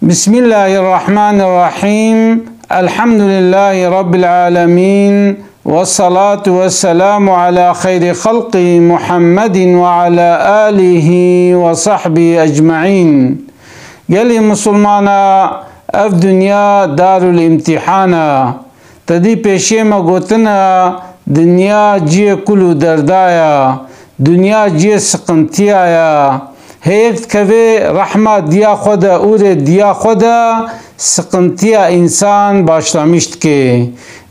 بسم الله الرحمن الرحيم. الحمد لله رب العالمين، والصلاة والسلام على خير خلق محمد وعلى آله وصحبه أجمعين. يلي مسلمانا اف دنیا دار الامتحانا تدی پیشے ما گوتنا دنیا جی کلو دردایا دنیا جی سقنتیایا هیکت کوی رحمه دیا خدا اور دیا خدا سقنتیا انسان باشلامشت که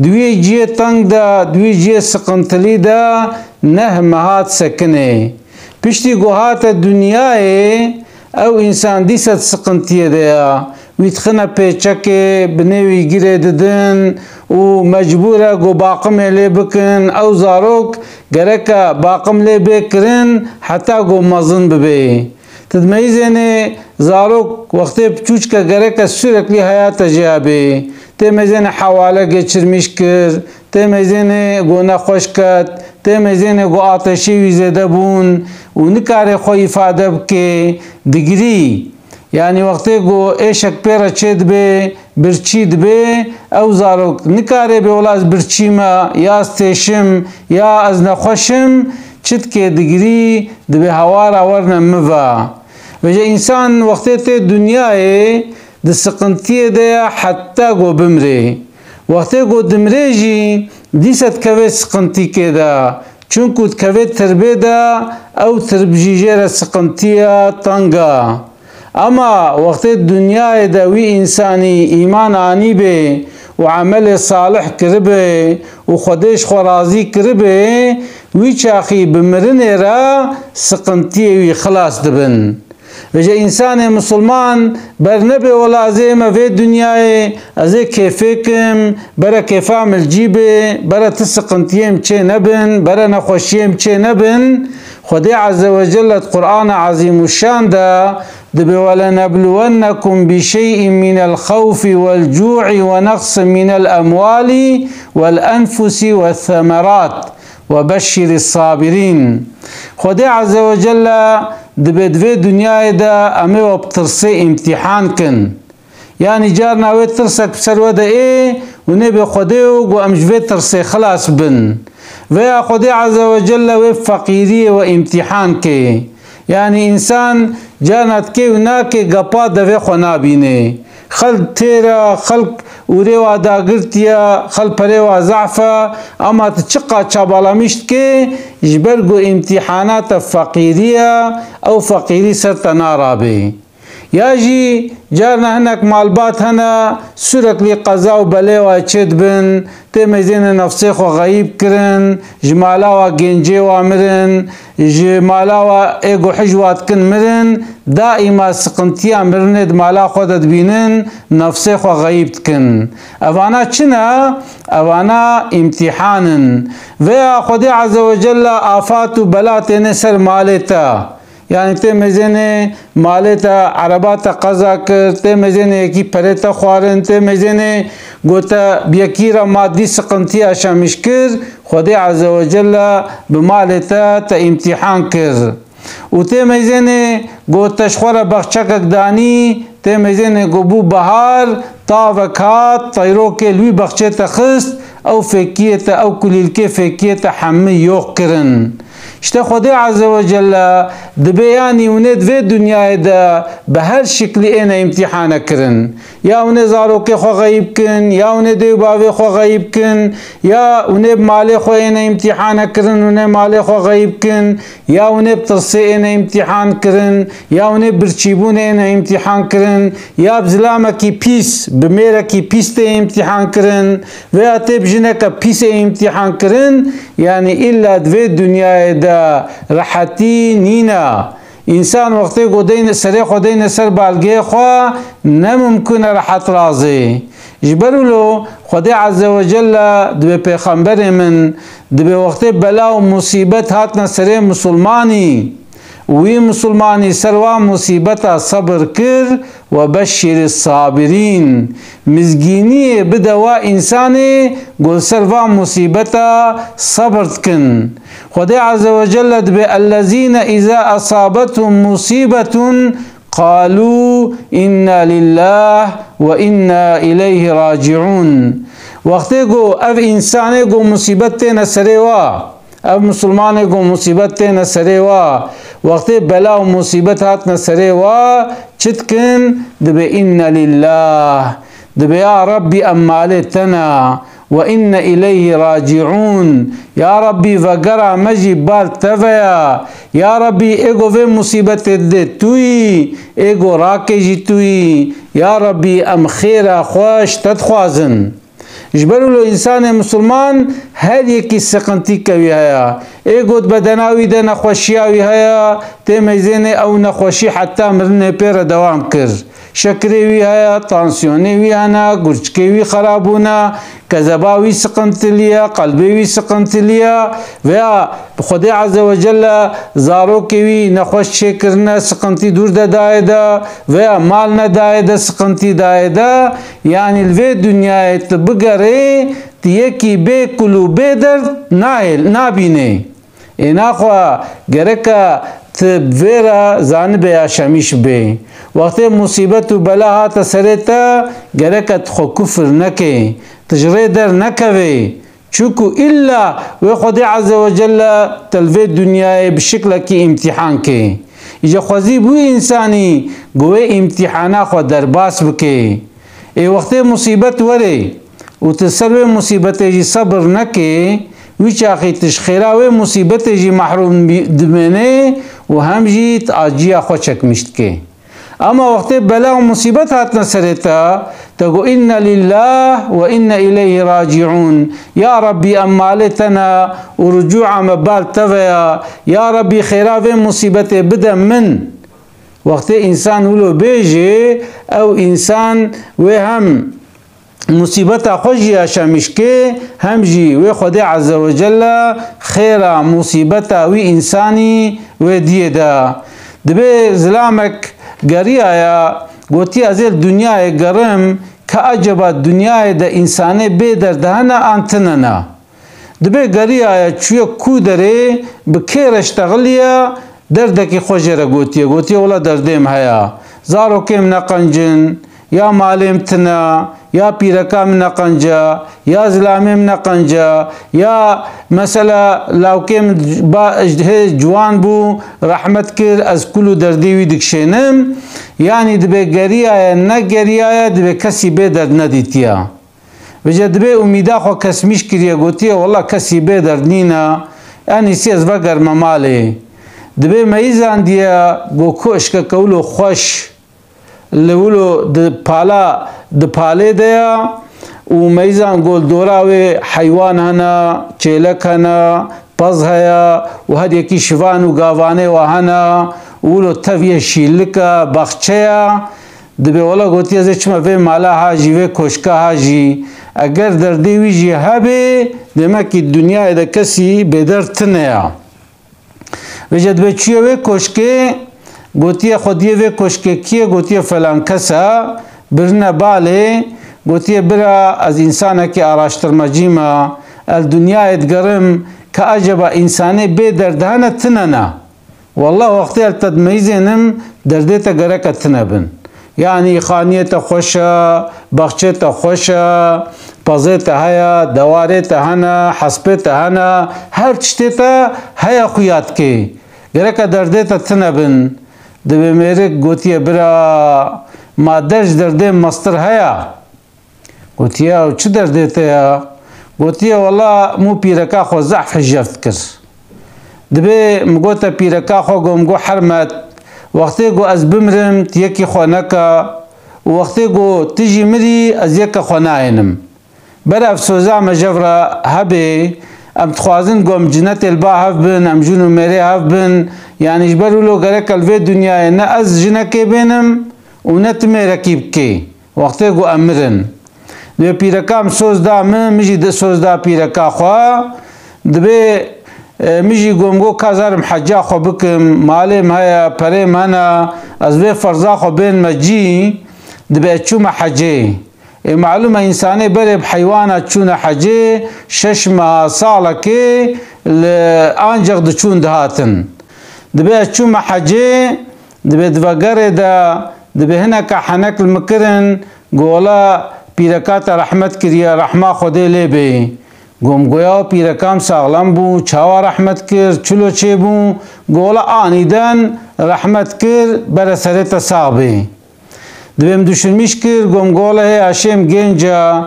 دوی جی تنگ دا دوی جی سقنتلی دا نه مهات سکنه پشتی گوهات دنیای او انسان دیست سقنتیه دیا ویتخنا پیچکه بنوی گیره ددن و مجبوره گو باقم لی بکن او زاروک گرکا باقم لی بکرن حتی گو مزن ببی تدمیزینه زاروک وقتی بچوچ که گرکا سورک لی حیات جابی تیمیزینه حواله گچرمیش کر تیمیزینه گو نخوش کد تیمیزینه گو آتشی ویزده بون و نکاره خو افاده بکه دگری یعنی وقتی گو ایشک پیرا چید بی برچید بی او زاروک نکاره بی ولا از برچی ما یا از تیشم یا از نخوشم چید که دگری دبی هوارا ورنم موا وجه انسان وقتی تی دنیای د سقنتیه ده حتی گو بمره وقتی گو دمره جی دیست کوی سقنتی که ده چونکو کوی تربه ده او تربجیجه سقنتیه تنگا اما وقت دنیا دوی انسانی ایمان آنی به و عمل صالح کربه و خودش خورازی کربه وی چاخی بمرن را سقنتی وی خلاص دبن وجه انسان مسلمان برنبه ولا ازیمه وی دنیای ازی کیفکم برا کیفام الجیبه برا تسقنتیم چه نبن برا نخوشیم چه نبن خدای عز وجل قرآن عظیم الشان ده ولنبلونكم بشيء من الخوف والجوع ونقص من الأموال والأنفس والثمرات وبشر الصابرين. خدای عز وجل دبدوی دنیای دا امی و بترسی امتحان کن یعنی جار ناوی ترسک بسرو دا و نبی خدای و امجوی ترسی خلاص بن و خدای عز وجل و فقیری و امتحان که یعنی انسان جانت که و نا که گپا دوی خو نابینه خلق تیرا خلق اوری و داگرتیا خلق پری و ضعفا اما تچقا چابالامیشت که جبرگو امتحانات فقیریا او فقیری سر تنارابه یا جی جارنا هنک مالبات هنا سورک لی قضا و بله و چید بن تیمیزین نفسی خو غیب کرن جمالا و گنجی و مرن جمالا و ایگو حجوات کن مرن دائما سقنتیا مرند مالا خودت بینن نفسی خو غیب کن اوانا چنا اوانا امتحانن و خدای عز وجل آفات و بلات نسر مالتا یعنی تیمیزینه مالتا عرباتا قضا کر تیمیزینه یکی پریتا خوارن تیمیزینه گوتا بیاکیرا مادی سقنتی اشامش کر خدای عز وجل بمالتا تا امتحان کر و تیمیزینه گوتا شخورا بخچکک دانی تیمیزینه گوبو بهار تاوکات طیرو که لوی بخچه تخست او فکیتا او کلیلکه فکیتا حمی یوق کرن işte خدای عز وجل دبیانی ونید و دنیای دا به هر شکلی این امتحان کرن یا ونه زاروک خو غیب کن یا ونه دیو باوی خو غیب کن یا ونه مالی خو این امتحان کرن ونه مالی خو غیب کن یا ونه بترسی این امتحان کرن یا ونه برچیبون این امتحان کرن یا بزلامه کی پیس بمیره کی پیس ته امتحان کرن و یا تب جنه که پیس امتحان کرن یعنی الا دو دنیای دا راحتی نینا انسان وقتی گودین سر خودین سر بالگی خو نممکن راحت رازی جبرولو خدای عز وجل دو پیغمبر من دو وقتی بلا و مصیبت هاتنا سر مسلمانی وی مسلمانی سروا مصیبتا صبر کر و بشر الصابرین مزگینی بدوا انسانی گل سروا مصیبتا صبر کن خدای عز وجل به الذین اذا اصابتهم مصیبت قالوا إنا لله وإنا إليه راجعون. وقتی گو او انسان گو مصیبت نسره وا، او مسلمان گو مصیبت نسره وا، وقتی بلا و مصیبت هات نسره وا چتکن دبه إنا لله، دبه يا ربي أمالتنا وإنا إليه راجعون. يا ربي وقرا مجي بال تفيا، يا ربي ايگو في مصيبت دي توي، ايگو راكجي توي، يا ربي ام خير خوش تدخوازن. جبرو لو انسان مسلمان هر يكي سقنتي كوي هيا، ايگو بدناوي ده نخوشياوي هيا تيميزين او نخوشي حتى مرن پير دوام كر، شکری وی هیا، تانسیونی وی هنا، گرچکی وی خرابونا، کذباوی سقنتلیا، قلبی وی سقنتلیا، و خدا عز وجل زارو کی وی نخوش شکرنا سقنتی دور دایدا، و مال ندایدا سقنتی دایدا، یعنی الوی دنیای تبگره تیکی به کلو بدر نابینه. اینا خوا گرکا تبویرا زانب یا شمیش بی. وقتی مصیبت و بلا هات سرتا گرکت خو کفر نکه، تجری در نکوی، چوکو الا و خود عز وجل تلوی دنیای بشکل کی امتحان که. ایجا خوزی بو انسانی گوه امتحانا خو در باس بکه. ای وقتی مصیبت وره و تسروی مصیبت جی صبر نکه، ویچ آخی تشخیرا و مصیبت جی محروم دمنه و هم جی تاجیا خو چکمشت که. اما وقت بلا و مصیبت هات نسرتا تقو إنا لله وإنا إليه راجعون. يا ربي أمالتنا ورجوع مبال تفيا، يا ربي خيرا في مصيبت بدا من وقت إنسان ولو بيجي أو إنسان وهم مصیبت خوشی شمشکه همجی و خدا عز وجل خیره مصیبت وی انسانی و دیه دا دبی زلامک گری آیا گوتی ازل دنیای گرم که عجبا دنیای دا انسانه بی دردهنه انتننا دبی گری آیا چوی کو داره بکیرش تغلیه دردکی خوشی را گوتیه ولا دردیم هیا زارو کم نقنجن یا مالیم تنا یا پیرکام نقنجا یا زلامیم نقنجا یا مثلا لاوکیم با جوان بو رحمت کر از کلو دردیوی دکشنم یعنی دبه گریه نگریه دبه کسی به درد ندیتیا وجه دبه امیده خو کسمیش کریه گوتیه والله کسی به درد نینا یعنی سی از وگر مماله دبه میزان دیا گو کشک کولو خوش لولو د پاله دیا و میزان گل دوراوی حیوان هنا چیلک هنا پز هیا و هر یکی شوان و گاوانه و هنا ولو تفیه شیلکا بخچه دبی والا گوتی از چما وی مالا هاجی وی کشکا هاجی اگر دردی وی جی هبه دمکی دنیا دا کسی بدر تنیا وجد به چیه وی کشکه گوتی خودی وی کشکه کیه گوتی فلان کسا برنا باله گوتی برا از انسانه که آراشترمجی ما الدنیا ادگرم که عجبا انسانه بی دردهانه تننا والله وقتی التدمیزینم دردیتا گرک تنبن یعنی خانیت خوشا بخچت خوشا پازت هیا دوارت هنا حسبت هنا هر چتیتا هیا خویات که گرک دردیتا تنبن دبی میرک گوتی برا مادرش درده مستر هیا گوتیا چه درده تیا گوتیا والله مو پیرکا خو ضعف جفت کر دبی مگوتا پیرکا خو گو حرمت وقتی گو از بمرم تیکی خو نکا وقتی گو تجی مری از یک خو ناینم برا افسوزا مجبرا هبه ام تخوازن گم جنت البا هف بن ام جنو مری هف بن یعنی جبرو لو گرک الوی دنیا نه از جنکی بینم و نتمی رکیب کی وقتی گو امرن دبی پیرکام سوز دا من میجی ده سوز دا پیرکا خوا دبی میجی گمگو کازارم حجا خو بکم مالیم هیا پریم هنا از وی فرزا خو بین مجی دبی چوم حجه معلومه انسانی بره بحیوانا چون حجه 6 ماه ساله که آنجاق ده چون دهاتن دبی چوم حجه دبي دفقر دا دبي هناك حنك المكرن قولا پیرکات رحمت کریا رحمه خوده لی بی گم گویا پیرکام ساغلم بو چاوا رحمت کر چلو چه بو گولا آنیدن رحمت کر بر سرت ساغ بی دویم دوشنمیش کر گم گولا هی اشیم گنجا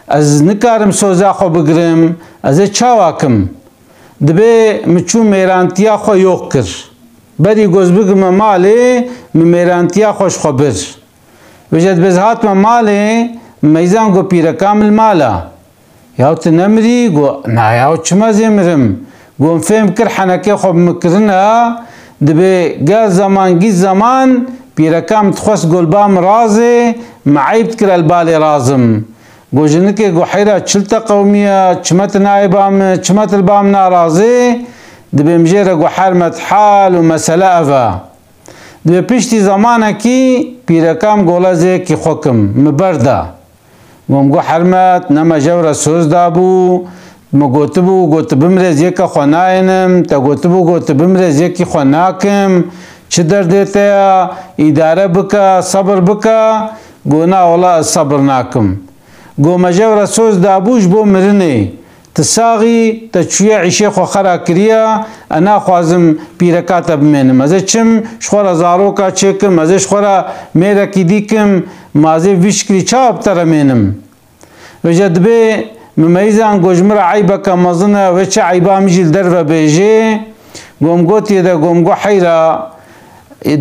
از نکارم سوزا خو بگرم از چاوا کم دبی مچو میرانتیا خو یوق کر بری گوز بگم مالی میرانتیا خوش خو بر وجد بزهات مالی میزان گو پیرکام المالا یاو تنمری گو نا یاو چما زمرم گو فهم کر حنکه خوب مکرنا دبی گل زمان گی زمان پیرکام تخوص گلبام رازه معیبت کر البال رازم گو جنکه گو حیرا چلتا قومیه چمت نایبام چمت البام نارازه دبی مجیره گو حرمت حال و مسئله افا دبی پشتی زمانه کی پیرکام گولا زی کی خوکم مبرده گو حرمت نما جور سوز دابو مگوتبو گوت بمرز یکی خوناینم تا گوتبو گوت بمرز یکی خوناکم چه دردیتا اداره بکا صبر بکا گونا اولا صبر ناکم گو مجور سوز دابوش بو مرنه تساغی تا چوی عیشه خو خرا کریا انا خوازم پیرکاتا بمینم ازه چم شخورا زاروکا چکم ازه شخورا میرا کی دیکم مازه ویشکری چاب ترمینم وجد به ممیزان گوجمر عیبا که مزنه و چه عیبا میجیل در و بیجه گومگوتی دا گومگو حیرا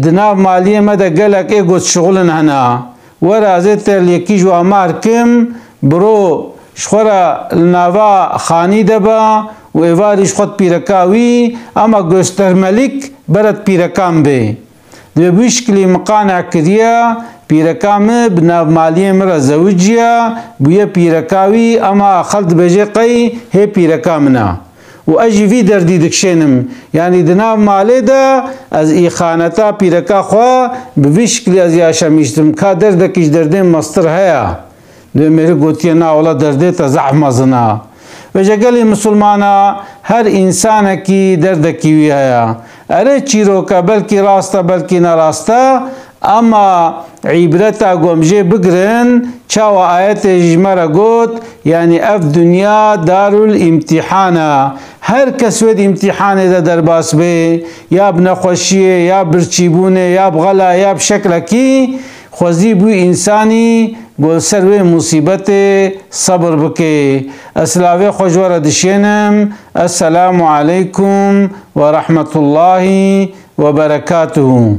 دناب مالیه مده گلک ای گوت شغلن هنا ورا ازیت لیکی جو امار کم برو شخورا لناوا خانی دبا و ایواریش خود پیرکاوی اما گوستر ملک برد پیرکام بی دو بشکلی مقانع کریا پیرکام بناب مالیه مرا زوجیا بویا پیرکاوی اما خلط بجه قی هی پیرکامنا و اجی وی دردی دکشنم یعنی دناب مالی دا از ای خانتا پیرکا خوا بوشکلی از یاشا میشتم که دردکش درده مستر هیا دو میره گوتیه نا اولا درده تا زحمه زنا و جگلی مسلمانا هر انسان کی درد کیوی هیا اره چیرو که بلکی راستا بلکی نراستا اما عبرتا گومجه بگرن چاو آیت جمره گوت یعنی اف دنیا دار الامتحانا هر کس ود امتحان دا در باس بی یا بنخوشیه یا برچیبونه یا بغلا یا بشکل کی خوزی بو انسانی گل سروی مصیبت صبر بکه اسلاوی خوشوار دشینم السلام علیکم و رحمت الله و برکاته